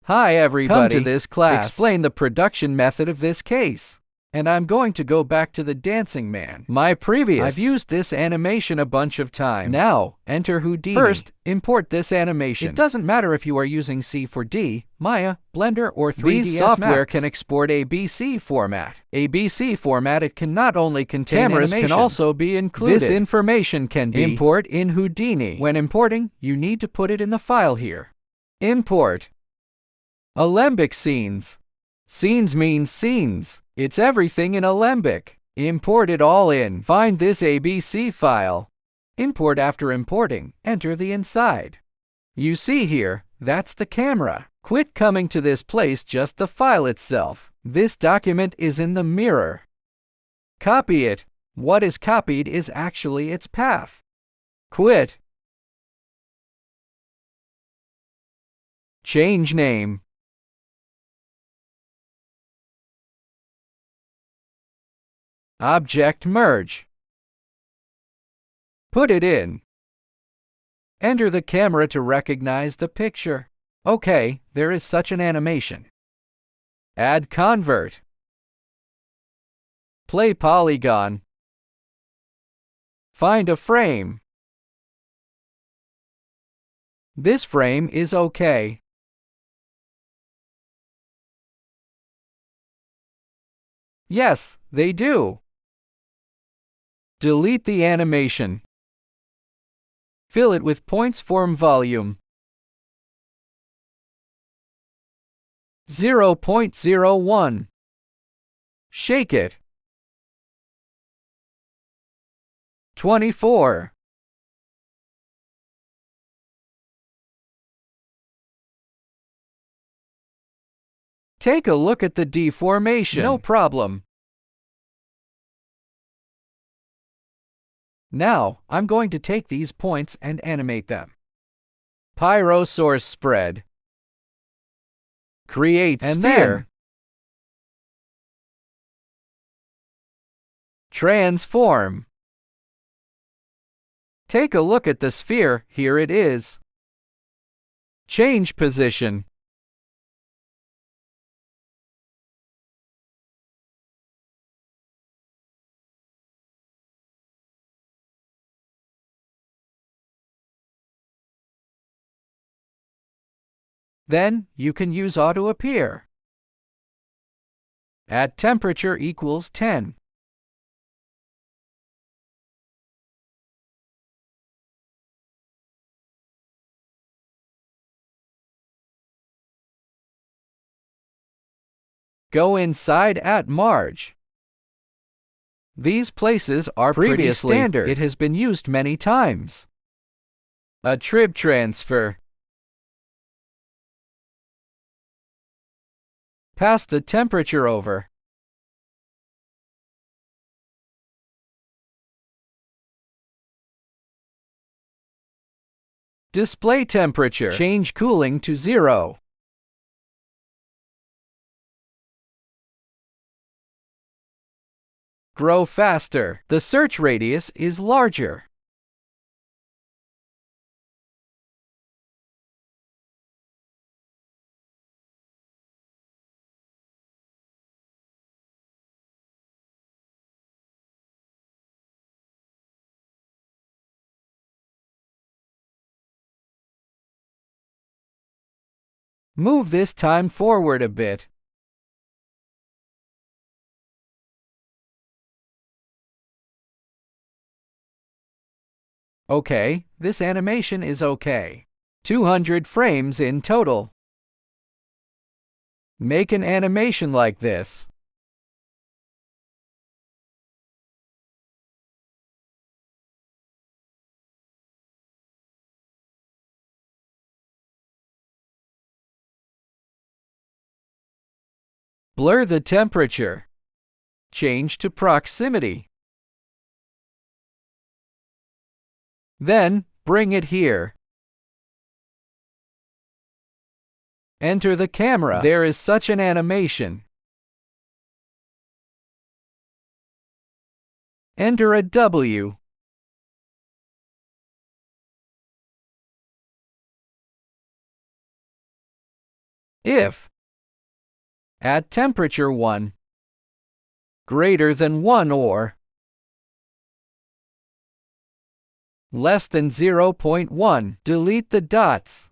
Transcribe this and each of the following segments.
Hi everybody, Come to this class. Explain the production method of this case. And I'm going to go back to the dancing man. I've used this animation a bunch of times. Now, enter Houdini. First, import this animation. It doesn't matter if you are using C4D, Maya, Blender, or 3ds Max. These software can export ABC format. ABC format, it can not only contain cameras animations, can also be included. This information can be import in Houdini. When importing, you need to put it in the file here. Import. Alembic scenes. Scenes means scenes. It's everything in Alembic. Import it all in. Find this ABC file. Import after importing. Enter the inside. You see here, that's the camera. Quit coming to this place, just the file itself. This document is in the mirror. Copy it. What is copied is actually its path. Quit. Change name. Object merge. Put it in. Enter the camera to recognize the picture. Okay, there is such an animation. Add convert. Play polygon. Find a frame. This frame is okay. Yes, they do. Delete the animation. Fill it with points form volume. 0.01. Shake it. 24. Take a look at the deformation. No problem. Now, I'm going to take these points and animate them. Pyro source spread. Create sphere. And then transform. Take a look at the sphere. Here it is. Change position. Then, you can use auto appear. At temperature equals 10. Go inside at marge. These places are previously standard. It has been used many times. A trib transfer. Pass the temperature over. Display temperature. Change cooling to 0. Grow faster. The search radius is larger. Move this time forward a bit. Okay, this animation is okay. 200 frames in total. Make an animation like this. Blur the temperature. Change to proximity. Then, bring it here. Enter the camera. There is such an animation. Enter a W. If at temperature 1 greater than 1 or less than 0.1, delete the dots.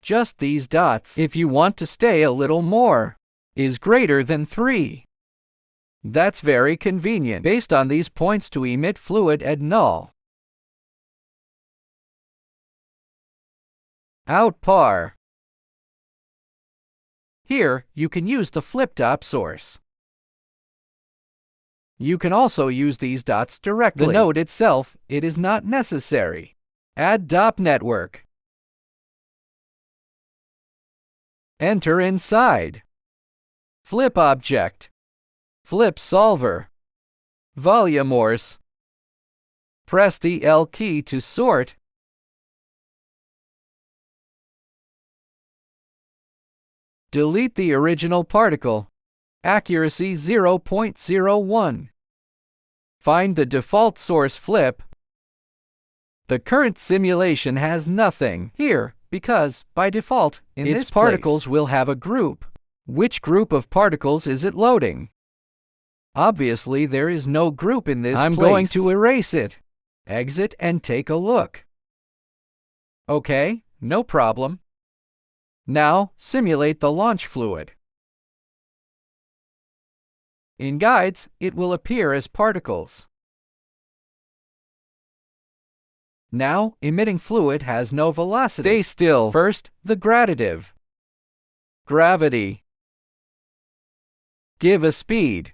Just these dots if you want to stay a little more. Is greater than 3. That's very convenient based on these points to emit fluid at null. Out par. Here, you can use the flip-top source. You can also use these dots directly. The node itself, it is not necessary. Add DOP network. Enter inside. Flip object. Flip solver. Volumors. Press the L key to sort. Delete the original particle. Accuracy 0.01. Find the default source flip. The current simulation has nothing here because, by default, in its particles will have a group. Which group of particles is it loading? Obviously, there is no group in this place. I'm going to erase it. Exit and take a look. Okay, no problem. Now, simulate the launch fluid. In guides, it will appear as particles. Now, emitting fluid has no velocity. Stay still. First, the gradative. Gravity. Give a speed.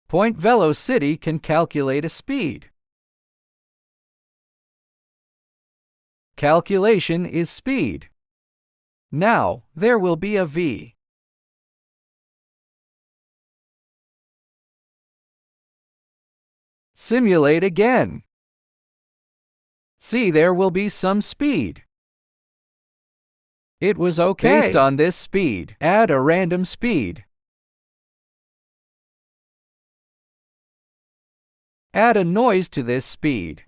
Point velocity can calculate a speed. Calculation is speed. Now, there will be a v. Simulate again. See, there will be some speed. It was okay. Based on this speed, add a random speed. Add a noise to this speed.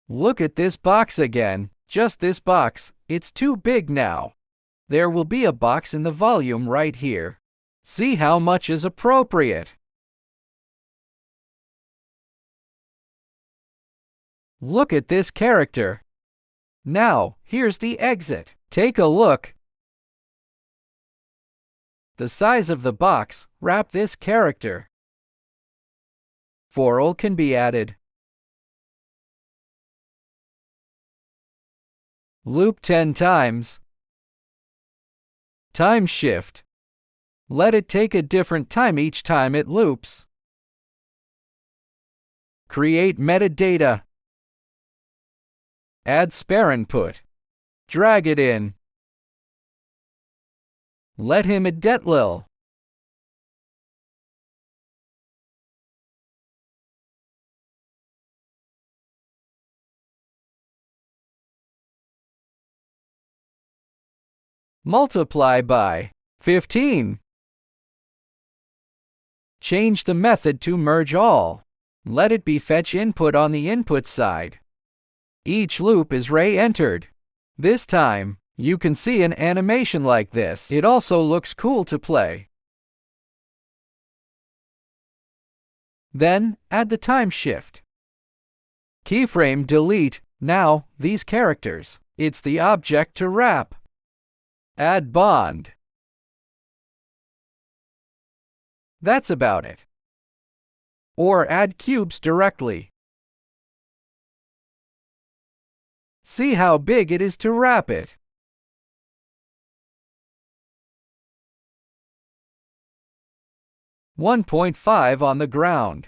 Look at this box again. Just this box. It's too big now. There will be a box in the volume right here. See how much is appropriate. Look at this character. Now, here's the exit. Take a look. The size of the box, wrap this character. Foral can be added. Loop 10 times. Time shift. Let it take a different time each time it loops. Create metadata. Add spare input. Drag it in. Let him add detlil. Multiply by 15. Change the method to merge all. Let it be fetch input on the input side. Each loop is re-entered. This time, you can see an animation like this. It also looks cool to play. Then, add the time shift. Keyframe delete. Now, these characters. It's the object to wrap. Add bond. That's about it. Or add cubes directly. See how big it is to wrap it. $1.5 on the ground.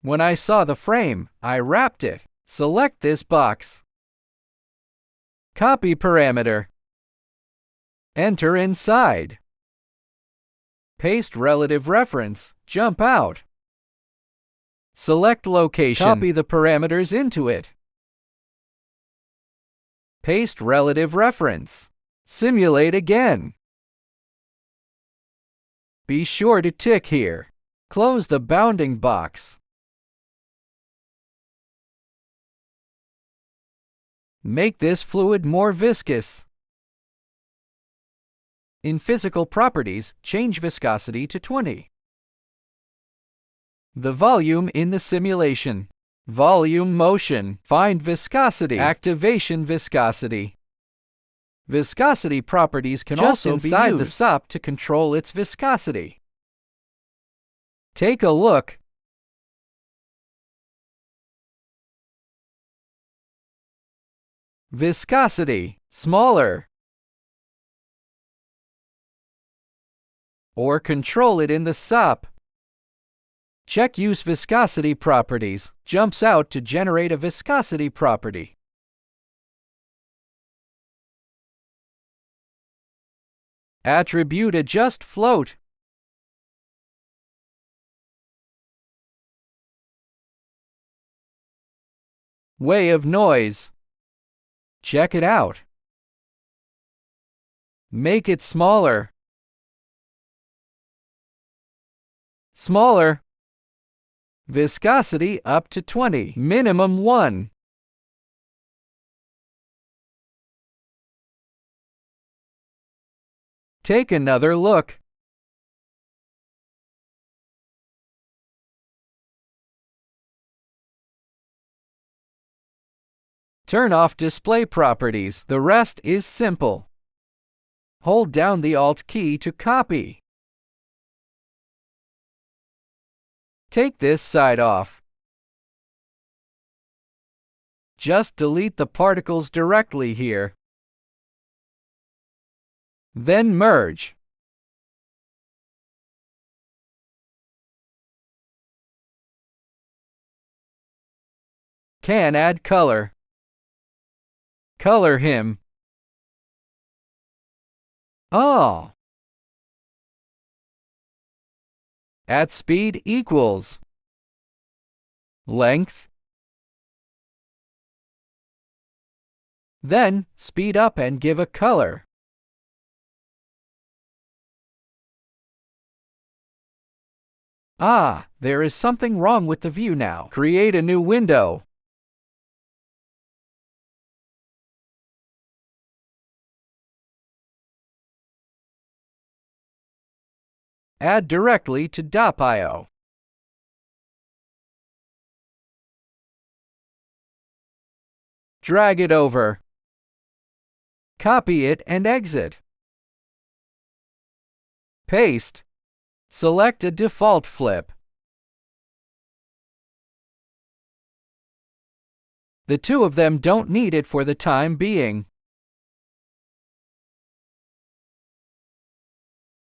When I saw the frame, I wrapped it. Select this box. Copy parameter. Enter inside. Paste relative reference. Jump out. Select location. Copy the parameters into it. Paste relative reference. Simulate again. Be sure to tick here. Close the bounding box. Make this fluid more viscous. In physical properties, change viscosity to 20. The volume in the simulation. Volume motion. Find viscosity. Activation viscosity. Viscosity properties can also be inside the SUP to control its viscosity. Take a look. Viscosity, smaller. Or control it in the SUP. Check Use Viscosity Properties. Jumps out to generate a viscosity property. Attribute Adjust Float. Way of noise. Check it out. Make it smaller. Smaller. Viscosity up to 20. Minimum 1. Take another look. Turn off display properties. The rest is simple. Hold down the Alt key to copy. Take this side off. Just delete the particles directly here. Then merge. Can add color. Color him. Oh. At speed equals. Length. Then, speed up and give a color. Ah, there is something wrong with the view now. Create a new window. Add directly to .io. Drag it over. Copy it and exit. Paste. Select a default flip. The two of them don't need it for the time being.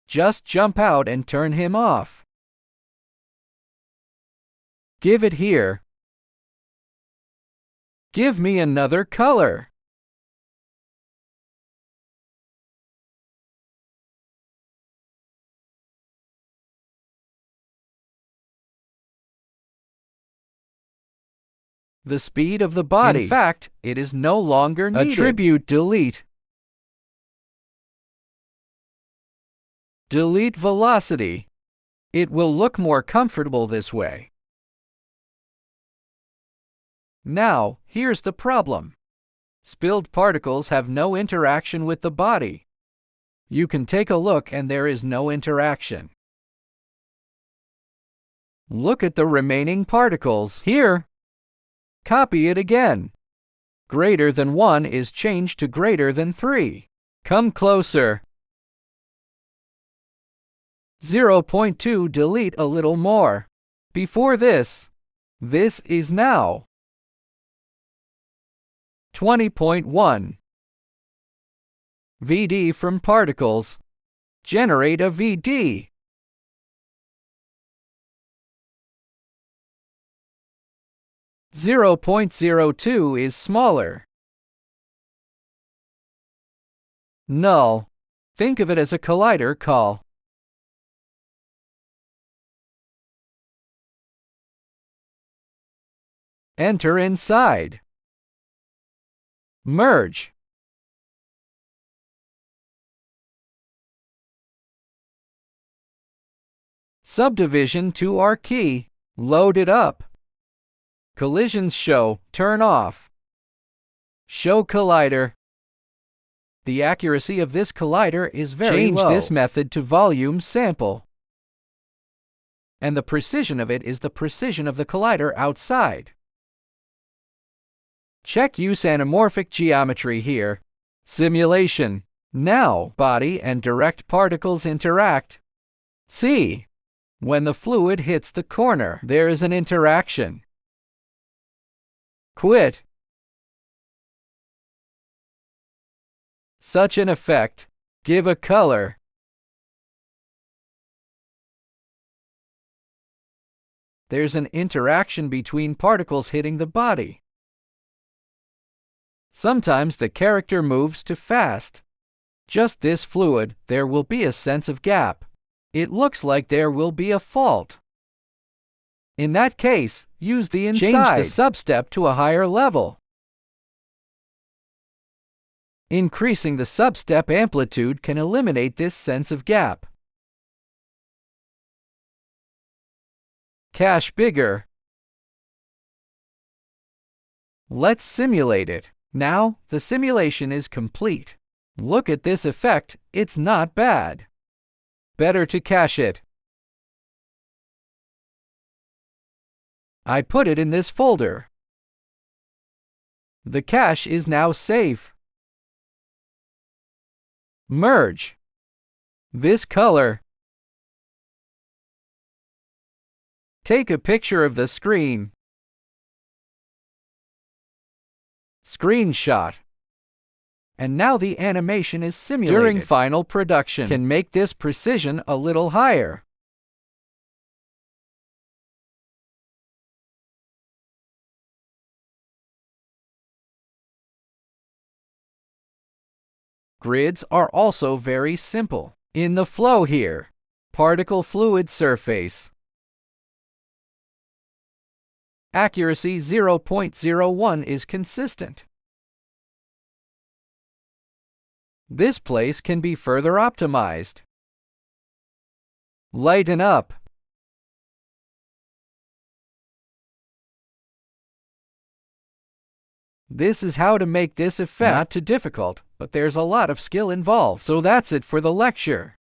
Just jump out and turn him off. Give it here. Give me another color. The speed of the body. In fact, it is no longer needed. Attribute delete. Delete velocity. It will look more comfortable this way. Now, here's the problem. Spilled particles have no interaction with the body. You can take a look and there is no interaction. Look at the remaining particles. Here. Copy it again. Greater than 1 is changed to greater than 3. Come closer. 0.2 delete a little more. Before this is now 20.1. VD from particles. Generate a VD. .02 is smaller. Null. Think of it as a collider call. Enter inside. Merge. Subdivision to our key. Load it up. Collisions show, turn off. Show collider. The accuracy of this collider is very low. Change this method to volume sample. And the precision of it is the precision of the collider outside. Check use anamorphic geometry here. Simulation. Now, body and direct particles interact. See, when the fluid hits the corner, there is an interaction. Quit. Such an effect. Give a color. There's an interaction between particles hitting the body. Sometimes the character moves too fast. Just this fluid, there will be a sense of gap. It looks like there will be a fault. In that case, use the inside. Change the substep to a higher level. Increasing the substep amplitude can eliminate this sense of gap. Cache bigger. Let's simulate it. Now, the simulation is complete. Look at this effect, it's not bad. Better to cache it. I put it in this folder. The cache is now safe. Merge. This color. Take a picture of the screen. Screenshot. And now the animation is simulated. During final production, can make this precision a little higher. Grids are also very simple. In the flow here, particle fluid surface. Accuracy 0.01 is consistent. This place can be further optimized. Lighten up. This is how to make this effect. Not too difficult, but there's a lot of skill involved. So that's it for the lecture.